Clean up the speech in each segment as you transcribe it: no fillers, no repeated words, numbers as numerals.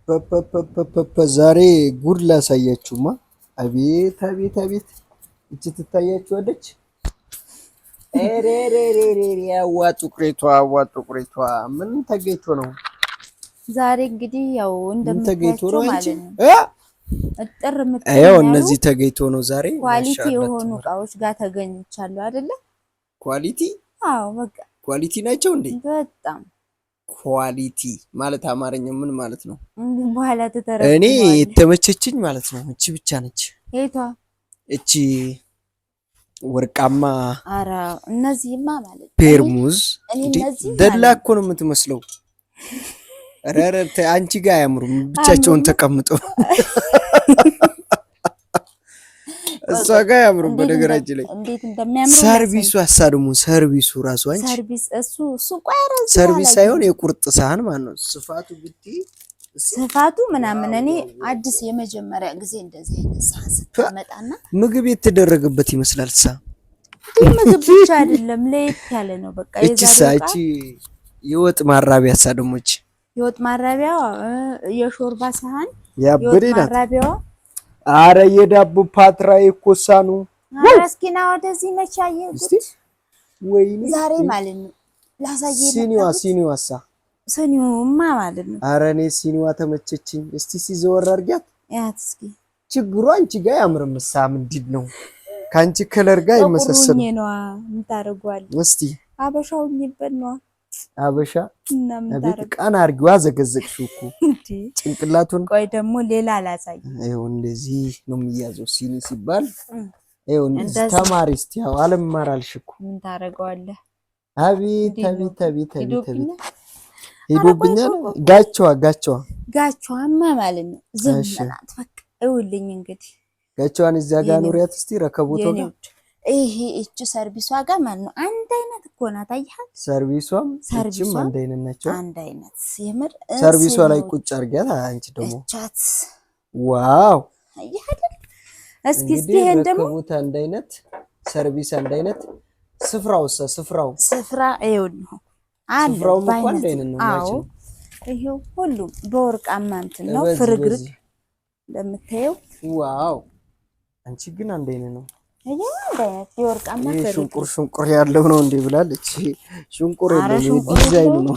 ዛሬ ጉድ ላሳያችሁማ። አቤት አቤት አቤት! እቺ ትታያችኋለች። ኤሬሬሬሬ አዋጡ ቅሬቷ ምን ተገይቶ ነው? ዛሬ እንግዲህ ያው እንደምታያቸው ማለት ነው እጥር አየው እነዚህ ተገይቶ ነው ዛሬ ኳሊቲ የሆኑ እቃዎች ጋር ተገኝቻለሁ አይደለ? ኳሊቲ? አዎ በቃ ኳሊቲ ናቸው እንዴ? በጣም ኳሊቲ ማለት አማርኛ ምን ማለት ነው? በኋላ ተተረፈ እኔ የተመቸችኝ ማለት ነው እቺ ብቻ ነች። የቷ? እቺ ወርቃማ አራ እነዚህማ ማለት ፔርሙዝ ደላኮ ነው የምትመስለው። ረረተ አንቺ ጋር አያምሩም ብቻቸውን ተቀምጠው እሷ ጋር አያምሩም። በነገራችን ላይ እንዴት እንደሚያምሩ ሰርቪሱ አሳድሙ ሰርቪሱ ራሱ አንቺ ሰርቪስ እሱ ቆይራስ ሰርቪስ ሳይሆን የቁርጥ ሳህን ማለት ነው። ስፋቱ ምናምን እኔ አዲስ የመጀመሪያ ጊዜ እንደዚህ አይነት ሳህን ስታመጣና ምግብ የተደረገበት ይመስላል። ምግብ ብቻ አይደለም ለየት ያለ ነው። በቃ እቺ የወጥ ማራቢያ ሳደሞች የወጥ ማራቢያው የሾርባ ሳህን የወጥ ማራቢያው አረ የዳቦ ፓትራ ይኮሳኑ አረስኪና ወደዚህ መቻየ ጉድ ወይኔ ዛሬ ማለት ነው ላሳየኝ። ሲኒዋማ ማለት ነው። አረ እኔ ሲኒዋ ተመቸችኝ። እስቲ ሲዘወር አርጋት ያት እስኪ ችግሩ አንቺ ጋር ያምርም ምንድን ነው ካንቺ ከለር ጋር ይመሰሰል ነው እንታረጋል። እስቲ አበሻው ይበል ነው አበሻ አቤት ቃና አርጊዋ ዘገዘቅሽው እኮ ጭንቅላቱን። ቆይ ደግሞ ሌላ አላሳይ። አይው እንደዚህ ነው የሚያዘው ሲኒ ሲባል አይው እንደዚህ ተማሪ እስቲ ያው አልማራልሽ እኮ ምን ታረጋዋለህ? አቤት አቤት አቤት አቤት ሄዶብኛል። ጋቸዋማ ማለት ነው። ዘመናት በቃ ይውልኝ እንግዲህ ጋቸዋን እዚያ ጋር ኑሪያት እስቲ ረከቦቶ ጋር ይሄ እቺ ሰርቪሷ ጋር ማለት ነው አንድ አይነት እኮ ናት። አያት ሰርቪሷም እቺም አንድ አይነት ናቸው። አንድ አይነት የምር ሰርቪሷ ላይ ቁጭ አርጋት። አንቺ ደግሞ ቻት ዋው አያት እስኪ ይሄን ደግሞ ረከቦት አንድ አይነት ሰርቪስ አንድ አይነት ስፍራ ይኸው ነው አንድ ባንድ አይነት ነው ማለት ነው። ይሄው ሁሉም በወርቃማ እንትን ነው ፍርግርግ ለምታየው። ዋው አንቺ ግን አንድ አይነት ነው። አይነት የወርቃማ ሽንቁር ያለው ነው እንዴ ብላለች። ሽንቁር የለም ዲዛይኑ ነው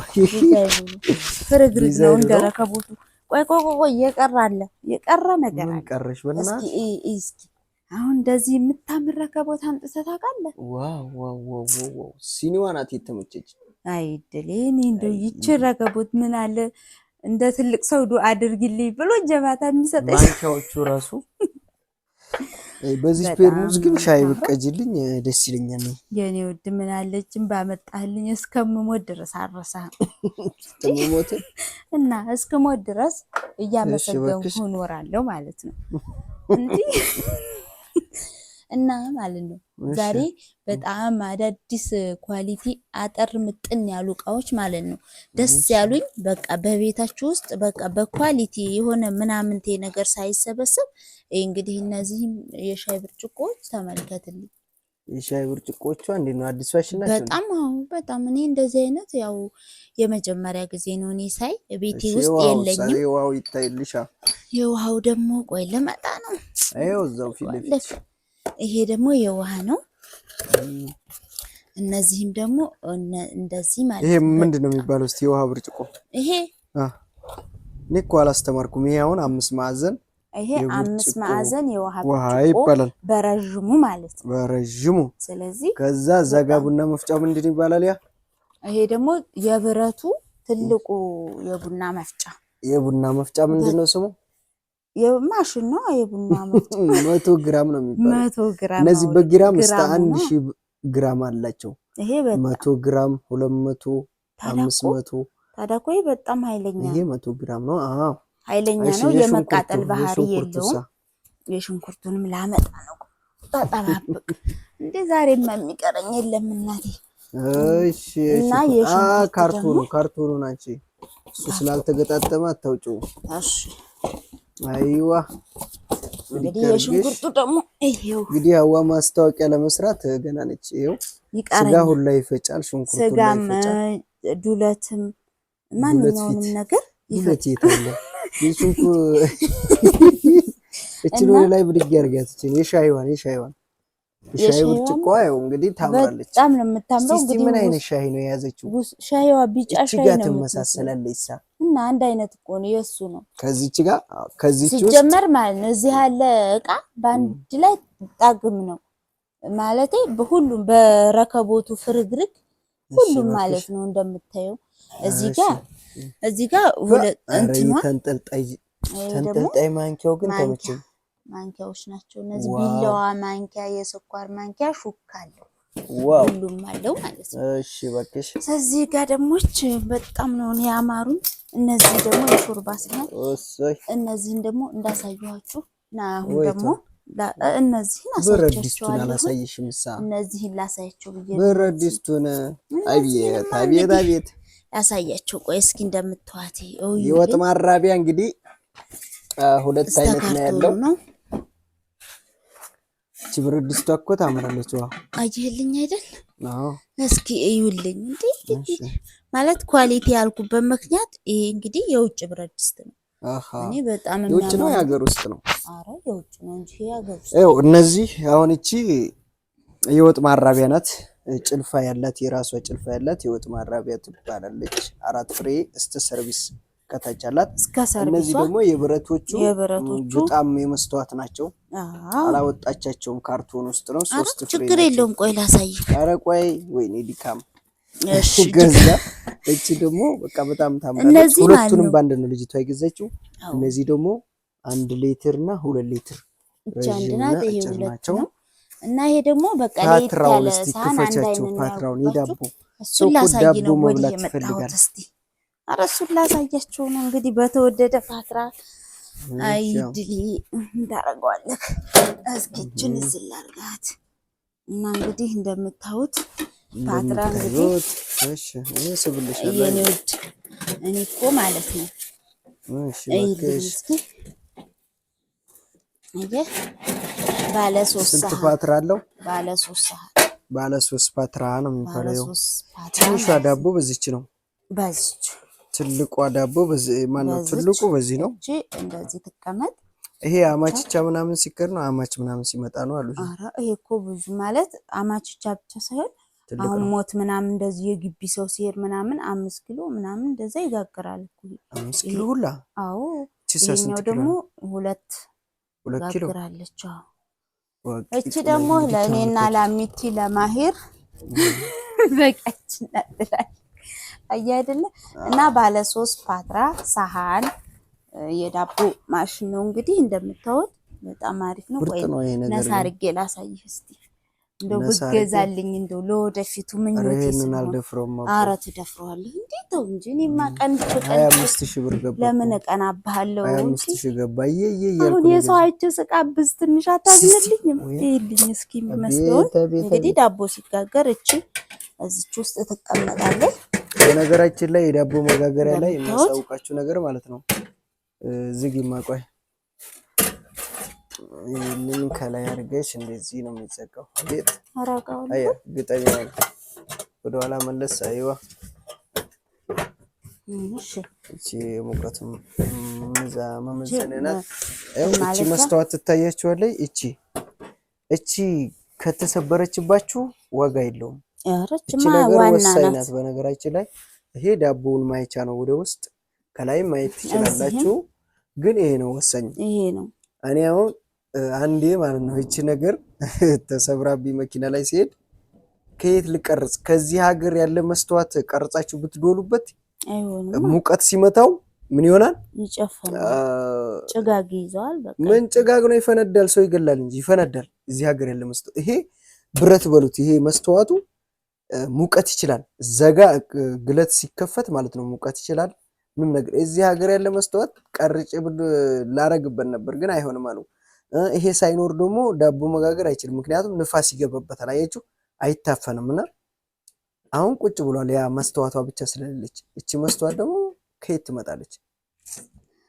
ፍርግርግ ነው እንደረከቦቱ። ቆይ የቀረ ነገር አለ። ቀረሽ በእናትህ እስኪ አሁን እንደዚህ የምታምር ረከቦት አምጥተህ ታውቃለህ? ዋው ሲኒዋ ናት የተመቸች። አይደል እኔ እንደው ይቺ ረከቦት ምን አለ እንደ ትልቅ ሰው ዱአ አድርግልኝ ብሎ ጀማታ የሚሰጠኝ ማንቻዎቹ ራሱ በዚህ ፔርሙዝ ግን ሻይ ብቀጅልኝ ደስ ይለኛል። የኔ ውድ ምን አለችን ባመጣህልኝ እስከምሞት ድረስ አረሳህ እና እስከምሞት ድረስ እያመሰገንኩ እኖራለሁ ማለት ነው እንዴ እና ማለት ነው። ዛሬ በጣም አዳዲስ ኳሊቲ አጠር ምጥን ያሉ እቃዎች ማለት ነው ደስ ያሉኝ። በቃ በቤታችሁ ውስጥ በቃ በኳሊቲ የሆነ ምናምንቴ ነገር ሳይሰበሰብ እንግዲህ እነዚህም የሻይ ብርጭቆዎች ተመልከትልኝ። የሻይ ብርጭቆቹ እንዴት ነው? አዲስ ፋሽን ናቸው በጣም እኔ እንደዚህ አይነት ያው የመጀመሪያ ጊዜ ነው እኔ ሳይ ቤቴ ውስጥ የለኝም። የውሃው ይታይልሻ። የውሃው ደግሞ ቆይ ለመጣ ነው። አይው እዛው ፊት ለፊት ይሄ ደግሞ የውሃ ነው። እነዚህም ደግሞ እንደዚህ ማለት ነው። ይሄ ምንድነው የሚባለው? እስቲ የውሃ ብርጭቆ ይሄ እኔ እኮ አላስተማርኩም። ይሄ አሁን 5 ማዕዘን ይሄ 5 ማዕዘን የውሃ ብርጭቆ ይባላል በረጅሙ ማለት ነው። በረጅሙ ስለዚህ ከዛ ዘጋቡና መፍጫው ምንድን ይባላል? ያ ይሄ ደግሞ የብረቱ ትልቁ የቡና መፍጫ ምንድነው ስሙ? የማሽን ነው። የቡና መፍጫ 100 ግራም ነው የሚባለው። 100 ግራም እነዚህ በግራም እስከ 1000 ግራም አላቸው። ይሄ 100 ግራም 200 500 ታዲያ ቆይ በጣም ኃይለኛ ይሄ 100 ግራም ነው። አዎ ኃይለኛ ነው። የመቃጠል ባህሪ የለውም። የሽንኩርቱንም ላመጣ ነው ተጠባበቅ እንዴ ዛሬማ የሚቀረኝ የለም እናቴ። እሺ ካርቶኑ ናንቺ እሱ ስላልተገጣጠመ አታውጪው። እሺ አይዋ እንግዲህ የሽንኩርቱ ደግሞ ይሄው እንግዲህ አዋ ማስታወቂያ ለመስራት ገና ነች። ይሄው ስጋ ሁላ ይፈጫል። ሽንኩርቱ ስጋም ዱለትም ማንኛውንም ነገር ይፈጫል። ይሽንኩ እቺን ወደ ላይ ብድግ ያርጋት እቺን የሻይዋን የሻይ ብርጭቆ ያው እንግዲህ ታምራለች። በጣም ነው የምታምረው። እንግዲህ ምን አይነት ሻይ ነው የያዘችው? ሻይዋ ቢጫ ሻይ ነው ተመሳሰላለች እና አንድ አይነት እኮ ነው የሱ ነው። ከዚች ጋር ከዚች ውስጥ ሲጀመር ማለት ነው እዚህ ያለ እቃ በአንድ ላይ ጣግም ነው ማለቴ በሁሉም በረከቦቱ ፍርግርግ ሁሉም ማለት ነው እንደምታየው እዚህ ጋር ሁለት እንትኗ ተንጠልጣይ ማንኪያው ግን ተመቸኝ። ማንኪያዎች ናቸው እነዚህ ቢላዋ ማንኪያ የስኳር ማንኪያ ሹካ አለው ሁሉም አለው ማለት ነው። እሺ በቃሽ። እዚህ ጋር ደሞች በጣም ነው ያማሩን። እነዚህ ደግሞ የሾርባ ሳህን እነዚህን ደግሞ እንዳሳየኋችሁ እና አሁን ደግሞ እነዚህን አሳያችኋለሁ። አላሳየሽም? እነዚህን ላሳያችሁ ብዬ በረዲስቱን አቤት ያሳያችሁ። ቆይ እስኪ እንደምትዋት የወጥ ማራቢያ እንግዲህ ሁለት አይነት ነው ያለው። እቺ በረዲስቷ እኮ ታምራለች። ዋው አየህልኝ አይደል? አዎ እስኪ እዩልኝ እንዴ ማለት ኳሊቲ ያልኩበት ምክንያት ይሄ እንግዲህ የውጭ ብረድስት ነው። እኔ በጣም የውጭ ነው የሀገር ውስጥ ነው? አረ የውጭ ነው እንጂ የሀገር ውስጥ ነው። እነዚህ አሁን እቺ የወጥ ማራቢያ ናት። ጭልፋ ያላት የራሷ ጭልፋ ያላት የወጥ ማራቢያ ትባላለች። 4 ፍሬ እስተ ሰርቪስ ከታች አላት። እነዚህ ደግሞ የብረቶቹ በጣም የመስተዋት ናቸው። አላወጣቻቸውም ካርቶን ውስጥ ነው። 3 ፍሬ ችግር የለውም። ቆይ ላሳይ። አረ ቆይ ወይኔ ዲካም እሺ ገዛ። እቺ ደግሞ በቃ በጣም ታምራለች። ሁለቱንም ባንድ ነው ልጅቷ የገዛችው። እነዚህ ደግሞ 1 ሊትር እና 2 ሊትር ቻንድናት ይሄው እና ይሄ ደግሞ በቃ ለይት ያለ ሳህን አንድ አይነት ነው። ፓትራውን ይዳቦ እሱን ላሳይ ነው ወዲህ የመጣሁት። እስቲ ኧረ እሱን ላሳያችሁ ነው እንግዲህ በተወደደ ፓትራ አይድሊ እንዳረጋዋለህ። እስኪ እችን ዝል አድርጋት እና እንግዲህ እንደምታዩት ፓትራ እንግዲህ እሺ እኔ ስብልሽ የኔ ውድ እኔ እኮ ማለት ነው እስኪ ባለ 3 ስንት ፓትራ አለው? ባለ 3 ፓትራ ነው የሚባለው። ትንሿ ዳቦ በዚች ነው። ትልቋ ዳቦ በዚህ ማለት ትልቁ በዚህ ነው። እቺ እንደዚህ ተቀመጥ። ይሄ አማችቻ ምናምን ሲከር ነው አማች ምናምን ሲመጣ ነው አሉ። አረ ይሄ እኮ ብዙ ማለት አማችቻ ብቻ ሳይሆን አሁን ሞት ምናምን እንደዚህ የግቢ ሰው ሲሄድ ምናምን 5 ኪሎ ምናምን እንደዛ ይጋግራል እኮ 5 ኪሎ ሁላ። አዎ ይሄኛው ደግሞ 2 ኪሎ ይጋግራለች። እቺ ደግሞ ለኔና ላሚቲ ለማሄር በቃችን አጥላል አይደለ? እና ባለ 3 ፓትራ ሳህን የዳቦ ማሽን ነው እንግዲህ እንደምታዩት በጣም አሪፍ ነው። ቆይ ነሳ አድርጌ ላሳይህ እስቲ እንደው ብትገዛልኝ እንደው ለወደፊቱ ምኞቴ ነው። ኧረ ትደፍረዋለህ እንዴ? ተው እንጂ እኔማ ቀን 25000 ብር ገባ። ለምን ቀናብሃለሁ? 25000 ገባ። አሁን የሰው አይቼ ስቃብዝ ትንሽ አታዝንልኝም? ይልኝ እስኪ መስሎኝ እንግዲህ ዳቦ ሲጋገር እቺ እዚች ውስጥ ተቀመጣለች። በነገራችን ላይ የዳቦ መጋገሪያ ላይ የሚያሳውቃችሁ ነገር ማለት ነው ዝግ ማቆይ ምን ከላይ አድርገሽ እንደዚህ ነው የሚዘጋው። ቤት አይ ግጠኛ ወደ ኋላ መለስ አይዋ። እቺ ሙቀቱም መመዘነናት እቺ መስተዋት ትታያችኋለች። እቺ ከተሰበረችባችሁ ዋጋ የለውም። እቺ ነገር ወሳኝ ናት። በነገራችን ላይ ይሄ ዳቦውን ማይቻ ነው። ወደ ውስጥ ከላይ ማየት ትችላላችሁ። ግን ይሄ ነው ወሳኝ። ይሄ ነው እኔ አሁን አንዴ ማለት ነው እቺ ነገር ተሰብራቢ መኪና ላይ ሲሄድ ከየት ልቀርጽ ከዚህ ሀገር ያለ መስተዋት ቀርጻችሁ ብትዶሉበት አይሆንም። ሙቀት ሲመታው ምን ይሆናል? ይጨፈናል። ጭጋግ ይዘዋል። በቃ ምን ጭጋግ ነው? ይፈነዳል። ሰው ይገላል እንጂ ይፈነዳል። እዚህ ሀገር ያለ መስተዋት ይሄ ብረት በሉት። ይሄ መስተዋቱ ሙቀት ይችላል። ዘጋ ግለት ሲከፈት ማለት ነው ሙቀት ይችላል። ምንም ነገር እዚህ ሀገር ያለ መስተዋት ቀርጬ ላረግበት ነበር ግን አይሆንም አሉ። ይሄ ሳይኖር ደግሞ ዳቦ መጋገር አይችልም። ምክንያቱም ንፋስ ይገባበታል። አያችሁ አይታፈንምና አሁን ቁጭ ብሏል። ያ መስተዋቷ ብቻ ስለሌለች እቺ መስተዋት ደግሞ ከየት ትመጣለች?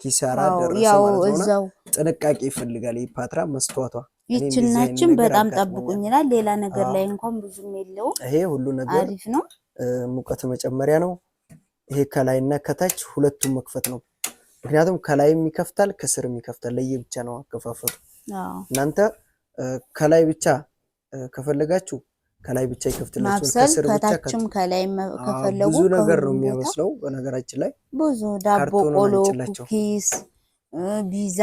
ኪሳራ ደረሰ ማለት ነው። ጥንቃቄ ይፈልጋል። ይሄ ፓትራ መስተዋቷ ይችናችን በጣም ጠብቁኝ ይላል። ሌላ ነገር ላይ እንኳን ብዙም የለው። ይሄ ሁሉ ነገር አሪፍ ነው። ሙቀት መጨመሪያ ነው። ይሄ ከላይና ከታች ሁለቱም መክፈት ነው። ምክንያቱም ከላይም ይከፍታል ከስርም ይከፍታል። ለየብቻ ነው አከፋፈቱ። እናንተ ከላይ ብቻ ከፈለጋችሁ ከላይ ብቻ ይከፍትላችኋል። ከስር ብቻ ከታችም ከላይም ከፈለጉ ብዙ ነገር ነው የሚያበስለው። በነገራችን ላይ ብዙ ዳቦ፣ ቆሎ፣ ኩኪስ፣ ቢዛ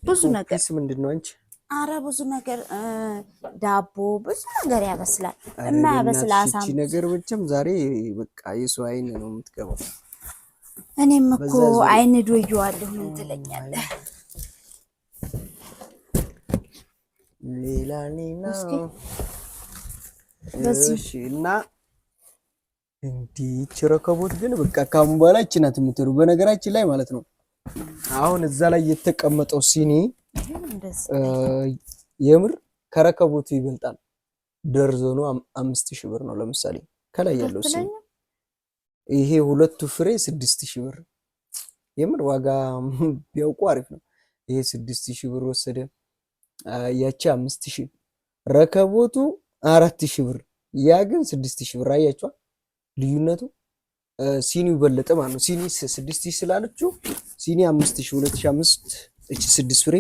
ብዙ ነገር። ኩኪስ ምንድነው አንቺ? አረ ብዙ ነገር ዳቦ ብዙ ነገር ያበስላል። እና ያበስላ አሳም ነገር ብቻም ዛሬ በቃ የሰው አይን ነው የምትገባው። እኔም እኮ አይን ዶየዋለሁ ምን ትለኛለህ? ሌላኔና እሺ። እና እንዲህ ረከቦት ግን በቃ ካሁን በኋላ እቺ ናት የምትሩ። በነገራችን ላይ ማለት ነው አሁን እዛ ላይ የተቀመጠው ሲኒ የምር ከረከቦቱ ይበልጣል። ደርዘኑ 5000 ብር ነው። ለምሳሌ ከላይ ያለው ሲኒ ይሄ ሁለቱ ፍሬ 6000 ብር። የምር ዋጋ ቢያውቁ አሪፍ ነው። ይሄ 6000 ብር ወሰደ። ያቺ 5000 ረከቦቱ 4000 ብር፣ ያ ግን 6000 ብር። አያችኋ ልዩነቱ? ሲኒው በለጠ ማለት ነው። ሲኒ 6000 ስላለችው ሲኒ 5000 2005 እቺ 6 ፍሬ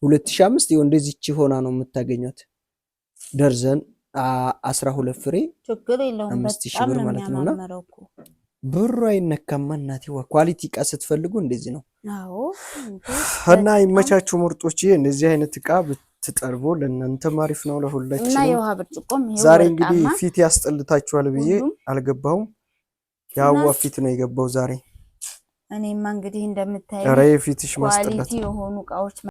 2005 ይኸው እንደዚህች ሆና ነው የምታገኙት። ደርዘን 12 ፍሬ ችግር የለውም 5000 ብር ማለት ነውና ብሩ አይነካም። እናቴዋ ኳሊቲ እቃ ስትፈልጉ እንደዚህ ነው። አዎ እና ይመቻችሁ ምርጦች። እንደዚህ አይነት እቃ ብትጠርቡ ለእናንተም አሪፍ ነው ለሁላችንም። እና የውሃ ብርጭቆም ይሄው ዛሬ እንግዲህ ፊት ያስጠልታችኋል ብዬ አልገባሁም። ያዋ ፊት ነው የገባው ዛሬ። እኔማ እንግዲህ እንደምታየው ኧረ ፊትሽ ማስጠላት ኳሊቲ የሆኑ እቃዎች